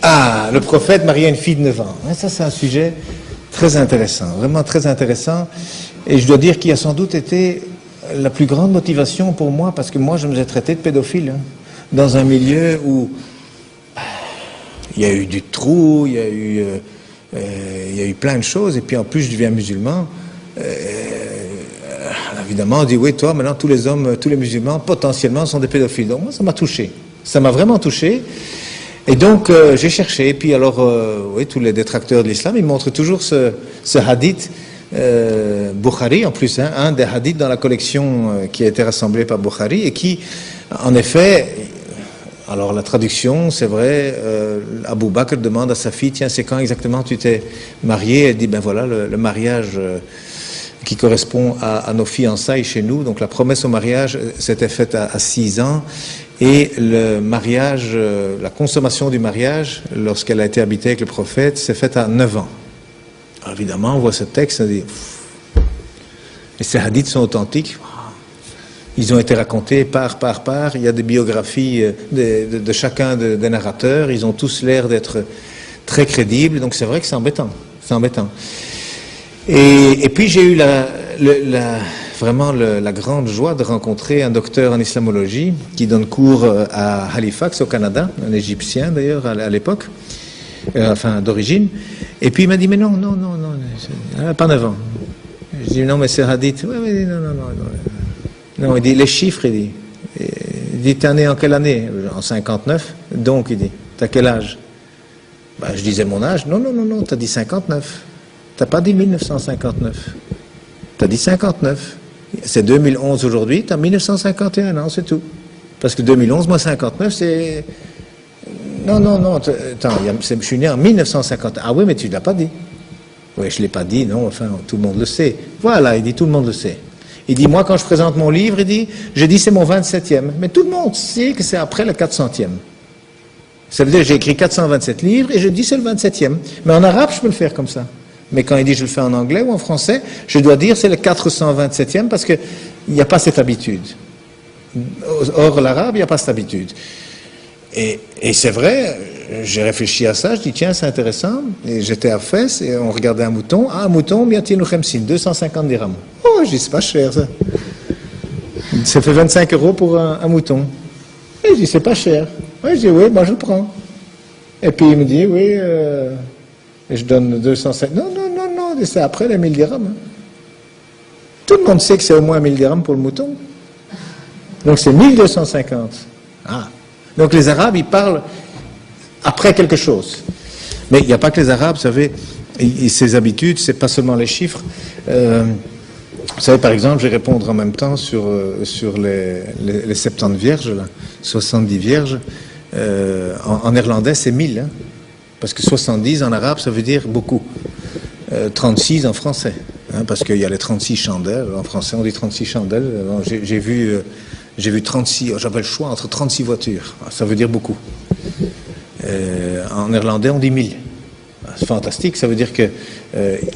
Ah, le prophète mariait une fille de 9 ans. Ça, c'est un sujet très intéressant, vraiment très intéressant. Et je dois dire qu'il a sans doute été la plus grande motivation pour moi, parce que moi, je me suis traité de pédophile, dans un milieu où il y a eu du trou, il y a eu plein de choses, et puis en plus, je deviens musulman. Évidemment, on dit, oui, toi, maintenant, tous les hommes, tous les musulmans, potentiellement, sont des pédophiles. Donc, moi, ça m'a touché. Ça m'a vraiment touché. Et donc, j'ai cherché. Et puis, alors, oui, tous les détracteurs de l'islam, ils montrent toujours ce hadith Bukhari, en plus, un des hadiths dans la collection qui a été rassemblée par Bukhari, et qui, en effet, alors la traduction, c'est vrai, Abu Bakr demande à sa fille, tiens, c'est quand exactement tu t'es marié? Elle dit, ben voilà, le mariage qui correspond à nos fiançailles chez nous. Donc la promesse au mariage s'était faite à 6 ans, et le mariage, la consommation du mariage, lorsqu'elle a été habitée avec le prophète, s'est faite à 9 ans. Alors évidemment, on voit ce texte, on dit, et ces hadiths sont authentiques. Ils ont été racontés par. Il y a des biographies de chacun des narrateurs. Ils ont tous l'air d'être très crédibles. Donc c'est vrai que c'est embêtant. C'est embêtant. Et puis j'ai eu vraiment la grande joie de rencontrer un docteur en islamologie qui donne cours à Halifax, au Canada, un Égyptien d'ailleurs à l'époque, enfin d'origine. Et puis il m'a dit, mais non, pas 9 ans. Je dis, non, mais c'est hadith. Oui, non. Non, il dit, les chiffres, il dit, t'es né en quelle année? En 59. Donc, il dit, t'as quel âge? Ben, je disais mon âge. Non, t'as dit 59. T'as pas dit 1959. T'as dit 59. C'est 2011 aujourd'hui, t'as 1951 ans, c'est tout. Parce que 2011, moi 59, c'est... Non, attends, je suis né en 1950. Ah oui, mais tu ne l'as pas dit. Oui, je ne l'ai pas dit, non, enfin, tout le monde le sait. Voilà, il dit, tout le monde le sait. Il dit, moi, quand je présente mon livre, j'ai dit, c'est mon 27e. Mais tout le monde sait que c'est après le 400e. Ça veut dire que j'ai écrit 427 livres et je dis, c'est le 27e. Mais en arabe, je peux le faire comme ça. Mais quand il dit, je le fais en anglais ou en français, je dois dire, c'est le 427e parce qu'il n'y a pas cette habitude. Or, l'arabe, il n'y a pas cette habitude. Et c'est vrai, j'ai réfléchi à ça, je dis tiens c'est intéressant, et j'étais à Fès et on regardait un mouton, un mouton, bientinu khemsin, 250 dirhams. Oh, je dis c'est pas cher ça. Ça fait 25 € pour un mouton. Et je dis c'est pas cher. Oui, je dis oui, moi je le prends. Et puis il me dit oui, et je donne 250. Non, c'est après les 1000 dirhams. Tout le monde sait que c'est au moins 1000 dirhams pour le mouton. Donc c'est 1250. Ah. Donc les Arabes, ils parlent après quelque chose. Mais il n'y a pas que les Arabes, vous savez, ces habitudes, c'est pas seulement les chiffres. Vous savez, par exemple, je vais répondre en même temps sur les 70 vierges, là, 70 vierges. En néerlandais, c'est 1000. Hein, parce que 70 en arabe, ça veut dire beaucoup. 36 en français. Hein, parce qu'il y a les 36 chandelles. En français, on dit 36 chandelles. J'ai vu 36, j'avais le choix entre 36 voitures. Ça veut dire beaucoup. En néerlandais, on dit 1000. C'est fantastique, ça veut dire que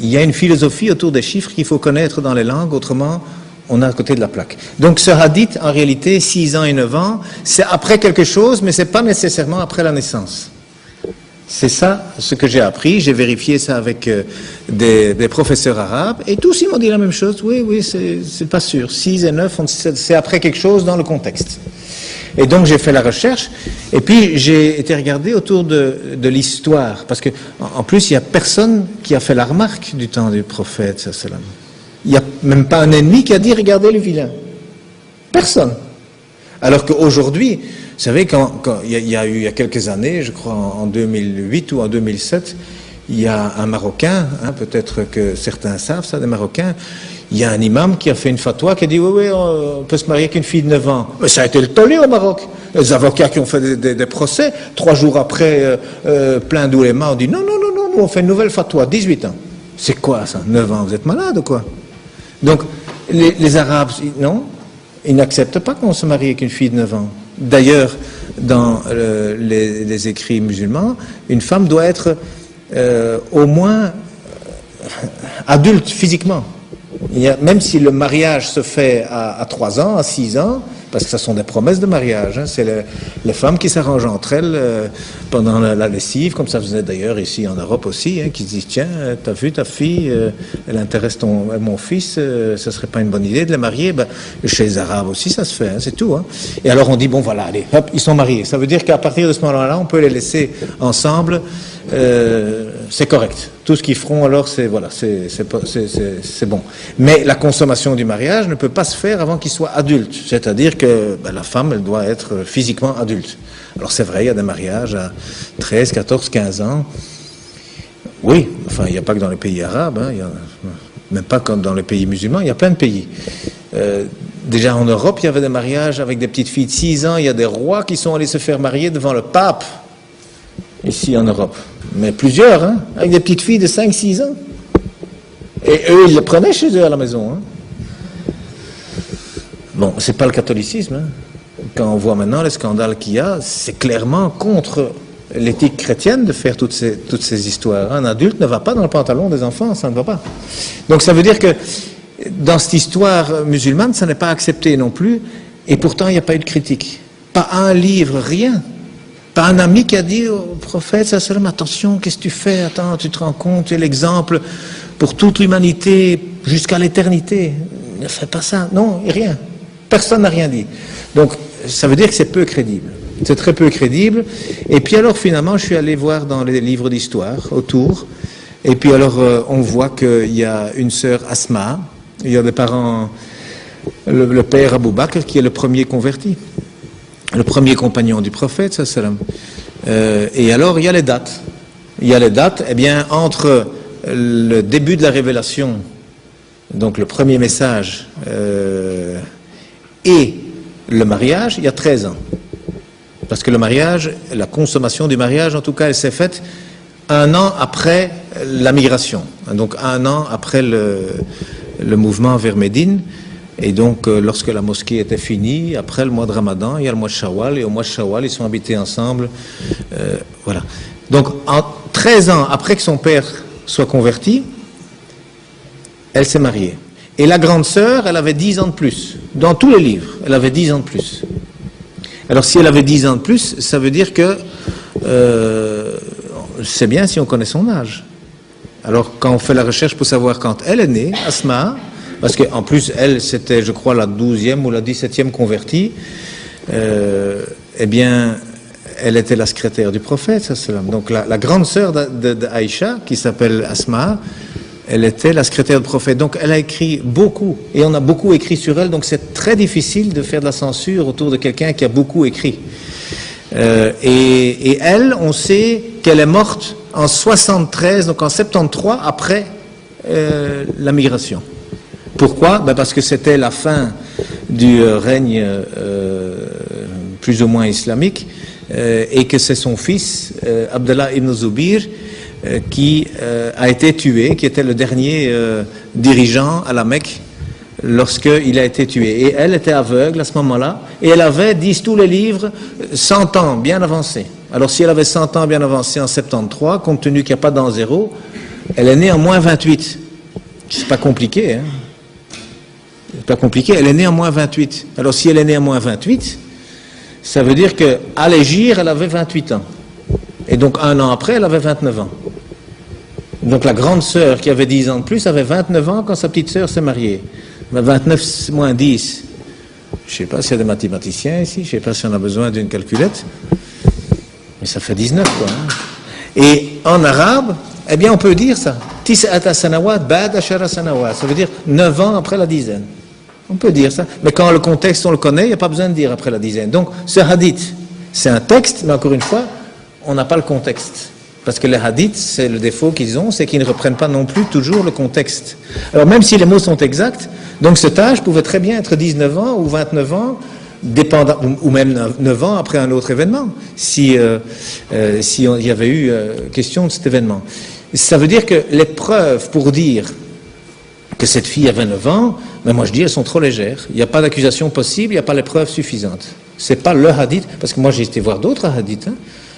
il y a une philosophie autour des chiffres qu'il faut connaître dans les langues, autrement, on est à côté de la plaque. Donc ce hadith, en réalité, 6 ans et 9 ans, c'est après quelque chose, mais c'est pas nécessairement après la naissance. C'est ça ce que j'ai appris, j'ai vérifié ça avec des professeurs arabes, et tous ils m'ont dit la même chose, oui, c'est pas sûr, 6 et 9, c'est après quelque chose dans le contexte. Et donc j'ai fait la recherche, et puis j'ai été regarder autour de l'histoire, parce que en plus il n'y a personne qui a fait la remarque du temps du prophète, sallam. Il n'y a même pas un ennemi qui a dit regardez le vilain. Personne. Alors qu'aujourd'hui, vous savez, quand il y a eu il y a quelques années, je crois en 2008 ou en 2007, il y a un Marocain, hein, peut-être que certains savent ça, des Marocains, il y a un imam qui a fait une fatwa qui a dit oui, on peut se marier qu'une fille de 9 ans. Mais ça a été le tollé au Maroc. Les avocats qui ont fait des procès, 3 jours après, plein d'oulémas ont dit non, nous on fait une nouvelle fatwa, 18 ans. C'est quoi ça, 9 ans, vous êtes malade ou quoi? Donc, les Arabes, non, ils n'acceptent pas qu'on se marie avec une fille de 9 ans. D'ailleurs, dans les écrits musulmans, une femme doit être au moins adulte physiquement. Même si le mariage se fait à 3 ans, à 6 ans, parce que ce sont des promesses de mariage. Hein. C'est les femmes qui s'arrangent entre elles pendant la lessive, comme ça faisait d'ailleurs ici en Europe aussi, hein, qui se disent, tiens, t'as vu ta fille, elle intéresse mon fils, ça serait pas une bonne idée de les marier. Ben, chez les Arabes aussi, ça se fait, hein, c'est tout. Hein. Et alors on dit, bon voilà, allez, hop, ils sont mariés. Ça veut dire qu'à partir de ce moment-là, on peut les laisser ensemble, c'est correct. Tout ce qu'ils feront, alors, c'est voilà, c'est bon. Mais la consommation du mariage ne peut pas se faire avant qu'ils soient adultes. C'est-à-dire que la femme, elle doit être physiquement adulte. Alors c'est vrai, il y a des mariages à 13, 14, 15 ans. Oui, enfin, il n'y a pas que dans les pays arabes, hein, même pas comme dans les pays musulmans, il y a plein de pays. Déjà en Europe, il y avait des mariages avec des petites filles de 6 ans. Il y a des rois qui sont allés se faire marier devant le pape, ici en Europe. Mais plusieurs, hein, avec des petites filles de 5-6 ans. Et eux, ils le prenaient chez eux à la maison. Hein. Bon, c'est pas le catholicisme. Hein. Quand on voit maintenant les scandales qu'il y a, c'est clairement contre l'éthique chrétienne de faire toutes ces histoires. Un adulte ne va pas dans le pantalon des enfants, ça ne va pas. Donc ça veut dire que dans cette histoire musulmane, ça n'est pas accepté non plus, et pourtant il n'y a pas eu de critique. Pas un livre, rien. Pas un ami qui a dit au prophète, attention, qu'est-ce que tu fais? Attends, tu te rends compte, tu es l'exemple pour toute l'humanité jusqu'à l'éternité. Ne fais pas ça. Non, rien. Personne n'a rien dit. Donc, ça veut dire que c'est peu crédible. C'est très peu crédible. Et puis alors, finalement, je suis allé voir dans les livres d'histoire autour. Et puis alors, on voit qu'il y a une sœur Asma. Il y a des parents, le père Abou Bakr, qui est le premier converti. Le premier compagnon du prophète, et alors il y a les dates. Il y a les dates, eh bien, entre le début de la révélation, donc le premier message, et le mariage, il y a 13 ans. Parce que le mariage, la consommation du mariage, en tout cas, elle s'est faite 1 an après la migration. Donc 1 an après le mouvement vers Médine. Et donc, lorsque la mosquée était finie, après le mois de Ramadan, il y a le mois de Shawwal, et au mois de Shawwal, ils sont habités ensemble. Voilà. Donc, 13 ans après que son père soit converti, elle s'est mariée. Et la grande sœur, elle avait 10 ans de plus. Dans tous les livres, elle avait 10 ans de plus. Alors, si elle avait 10 ans de plus, ça veut dire que c'est bien si on connaît son âge. Alors, quand on fait la recherche pour savoir quand elle est née, Asma, parce qu'en plus, elle, c'était, je crois, la 12e ou la 17e convertie, eh bien, elle était la secrétaire du prophète, donc la grande sœur d'Aïcha, qui s'appelle Asma, elle était la secrétaire du prophète. Donc, elle a écrit beaucoup, et on a beaucoup écrit sur elle, donc c'est très difficile de faire de la censure autour de quelqu'un qui a beaucoup écrit. Et elle, on sait qu'elle est morte en 73, donc en 73, après la migration. Pourquoi? Parce que c'était la fin du règne plus ou moins islamique et que c'est son fils, Abdallah ibn Zubir, qui a été tué, qui était le dernier dirigeant à la Mecque lorsqu'il a été tué. Et elle était aveugle à ce moment-là, et elle avait, disent tous les livres, 100 ans bien avancés. Alors si elle avait 100 ans bien avancés en 73, compte tenu qu'il n'y a pas d'an zéro, elle est née en moins 28. C'est pas compliqué, hein? C'est pas compliqué, elle est née en moins 28. Alors si elle est née en moins 28, ça veut dire qu'à l'Égir, elle avait 28 ans. Et donc 1 an après, elle avait 29 ans. Donc la grande sœur qui avait 10 ans de plus avait 29 ans quand sa petite sœur s'est mariée. 29 moins 10. Je ne sais pas s'il y a des mathématiciens ici, je ne sais pas si on a besoin d'une calculette. Mais ça fait 19, quoi. Hein. Et en arabe, eh bien on peut dire ça. Tis'ata sanawat ba'da ashara sanawat. Ça veut dire 9 ans après la dizaine. On peut dire ça. Mais quand le contexte, on le connaît, il n'y a pas besoin de dire après la dizaine. Donc ce hadith, c'est un texte, mais encore une fois, on n'a pas le contexte. Parce que les hadiths, c'est le défaut qu'ils ont, c'est qu'ils ne reprennent pas non plus toujours le contexte. Alors même si les mots sont exacts, donc cet âge pouvait très bien être 19 ans ou 29 ans, dépendant, ou même 9 ans après un autre événement, si il y avait eu question de cet événement. Ça veut dire que les preuves pour dire que cette fille avait 9 ans, mais moi je dis elles sont trop légères. Il n'y a pas d'accusation possible, il n'y a pas les preuves suffisantes. C'est pas le hadith, parce que moi j'ai été voir d'autres hadiths, hein,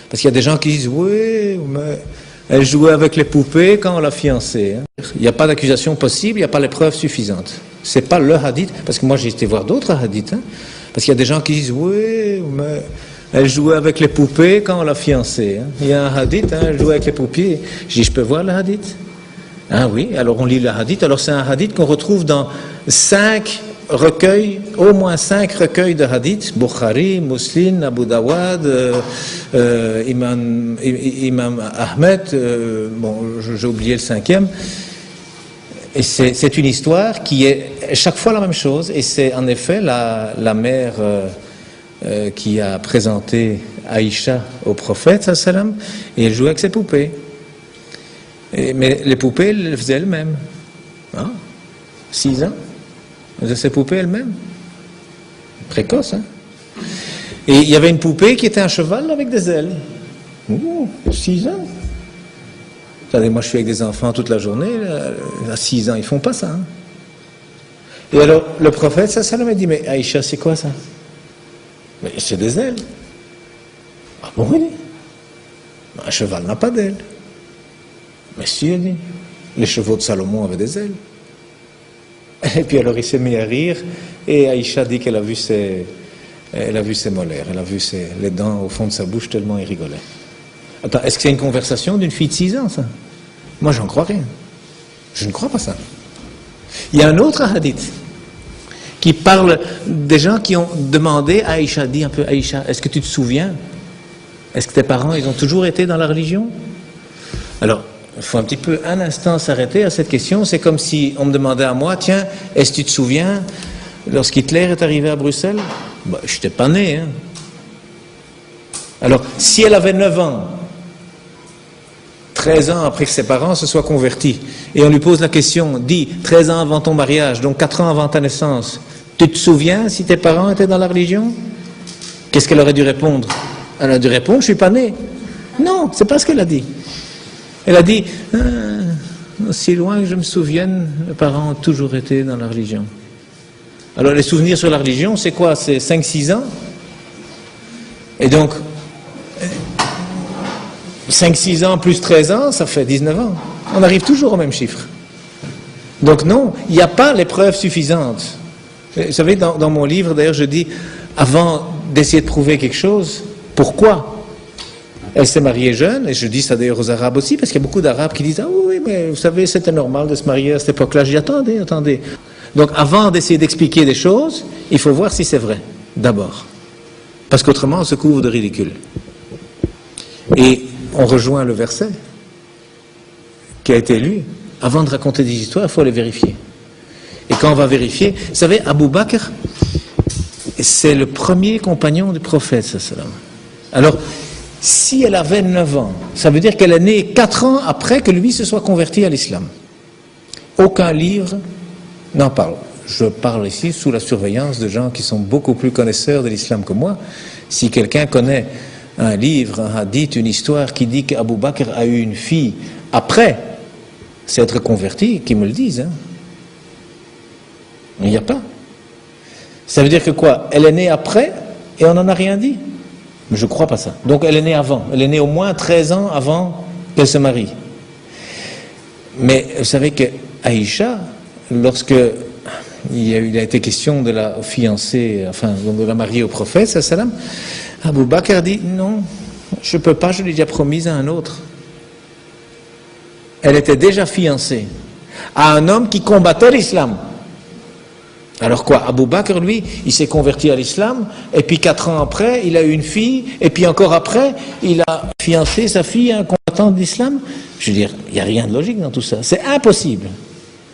parce qu'il y a des gens qui disent oui, mais elle jouait avec les poupées quand on l'a fiancée. Hein. Il n'y a pas d'accusation possible, il n'y a pas les preuves suffisantes. C'est pas le hadith, parce que moi j'ai été voir d'autres hadiths, hein, Parce qu'il y a des gens qui disent, oui, mais elle jouait avec les poupées quand on l'a fiancée. Hein. Il y a un hadith, hein, elle jouait avec les poupées. Je dis, je peux voir le hadith? Ah oui, alors on lit le hadith. Alors c'est un hadith qu'on retrouve dans 5 recueils, au moins 5 recueils de hadith, Bukhari, Muslim, Abu Dawud, Imam Ahmed, bon, j'ai oublié le 5e. Et c'est une histoire qui est chaque fois la même chose, et c'est en effet la mère qui a présenté Aïcha au prophète, sallam, et elle jouait avec ses poupées. Mais les poupées, elles les faisaient elles-mêmes. Hein? 6 ans. Elles faisaient ses poupées elles-mêmes. Précoce, hein? Et il y avait une poupée qui était un cheval avec des ailes. Ouh, 6 ans. Attendez, moi je suis avec des enfants toute la journée, là, à 6 ans, ils font pas ça. Hein? Et alors, le prophète, ça m'a dit, mais Aïcha, c'est quoi ça? Mais c'est des ailes. Ah bon, oui. Un cheval n'a pas d'ailes. Mais si, elle dit, les chevaux de Salomon avaient des ailes. Et puis alors il s'est mis à rire, et Aïcha dit qu'elle a vu ses molaires, elle a vu les dents au fond de sa bouche tellement il rigolait. Attends, est-ce que c'est une conversation d'une fille de 6 ans, ça? Moi, j'en crois rien. Je ne crois pas ça. Il y a un autre hadith qui parle des gens qui ont demandé à Aïcha, dit un peu, Aïcha, est-ce que tu te souviens? Est-ce que tes parents, ils ont toujours été dans la religion? Alors, il faut un petit peu, un instant, s'arrêter à cette question. C'est comme si on me demandait à moi, tiens, est-ce que tu te souviens, lorsqu'Hitler est arrivé à Bruxelles? Ben, je n'étais pas né, hein. Alors, si elle avait 9 ans, 13 ans après que ses parents se soient convertis, et on lui pose la question, dis, 13 ans avant ton mariage, donc 4 ans avant ta naissance, tu te souviens si tes parents étaient dans la religion? Qu'est-ce qu'elle aurait dû répondre? Elle a dû répondre, je ne suis pas né. Non, c'est pas ce qu'elle a dit. Elle a dit, aussi loin que je me souvienne, mes parents ont toujours été dans la religion. Alors les souvenirs sur la religion, c'est quoi? C'est 5-6 ans? Et donc, 5-6 ans plus 13 ans, ça fait 19 ans. On arrive toujours au même chiffre. Donc non, il n'y a pas les preuves suffisantes. Vous savez, dans mon livre, d'ailleurs, je dis, avant d'essayer de prouver quelque chose, pourquoi? Elle s'est mariée jeune, et je dis ça d'ailleurs aux Arabes aussi, parce qu'il y a beaucoup d'Arabes qui disent, ah oui, mais vous savez, c'était normal de se marier à cette époque-là. Je dis, attendez. Donc avant d'essayer d'expliquer des choses, il faut voir si c'est vrai, d'abord. Parce qu'autrement, on se couvre de ridicule. Et on rejoint le verset qui a été lu. Avant de raconter des histoires, il faut les vérifier. Et quand on va vérifier, vous savez, Abu Bakr, c'est le premier compagnon du prophète, sallam. Alors, si elle avait 9 ans, ça veut dire qu'elle est née 4 ans après que lui se soit converti à l'islam. Aucun livre n'en parle. Je parle ici sous la surveillance de gens qui sont beaucoup plus connaisseurs de l'islam que moi. Si quelqu'un connaît un livre, un hadith, une histoire qui dit qu'Abu Bakr a eu une fille après s'être converti, qu'ils me le disent. Hein. Mais il n'y a pas. Ça veut dire que quoi? Elle est née après et on n'en a rien dit? Mais je ne crois pas ça. Donc elle est née avant. Elle est née au moins 13 ans avant qu'elle se marie. Mais vous savez que Aïcha, lorsque il a été question de la fiancée, enfin de la marier au prophète, sallam, Abu Bakr dit non, je ne peux pas, je l'ai déjà promise à un autre. Elle était déjà fiancée à un homme qui combattait l'islam. Alors quoi, Abu Bakr, lui, il s'est converti à l'islam, et puis 4 ans après, il a eu une fille, et puis encore après, il a fiancé sa fille à un combattant de l'islam. Je veux dire, il n'y a rien de logique dans tout ça. C'est impossible.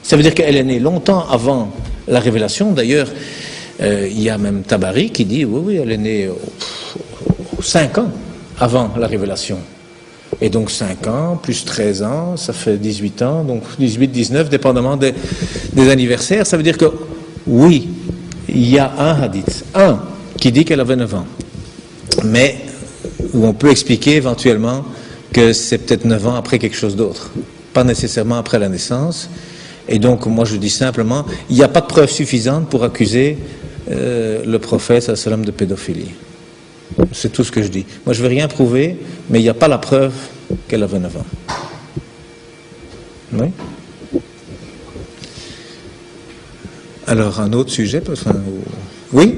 Ça veut dire qu'elle est née longtemps avant la révélation. D'ailleurs, il y a même Tabari qui dit, oui, elle est née 5 ans avant la révélation. Et donc 5 ans, plus 13 ans, ça fait 18 ans, donc 18, 19, dépendamment des anniversaires. Ça veut dire que, oui, il y a un hadith, qui dit qu'elle avait 9 ans. Mais où on peut expliquer éventuellement que c'est peut-être 9 ans après quelque chose d'autre. Pas nécessairement après la naissance. Et donc, moi je dis simplement, il n'y a pas de preuve suffisante pour accuser le prophète sallam de pédophilie. C'est tout ce que je dis. Moi je ne vais rien prouver, mais il n'y a pas la preuve qu'elle avait 9 ans. Oui. Alors, un autre sujet, enfin, oui.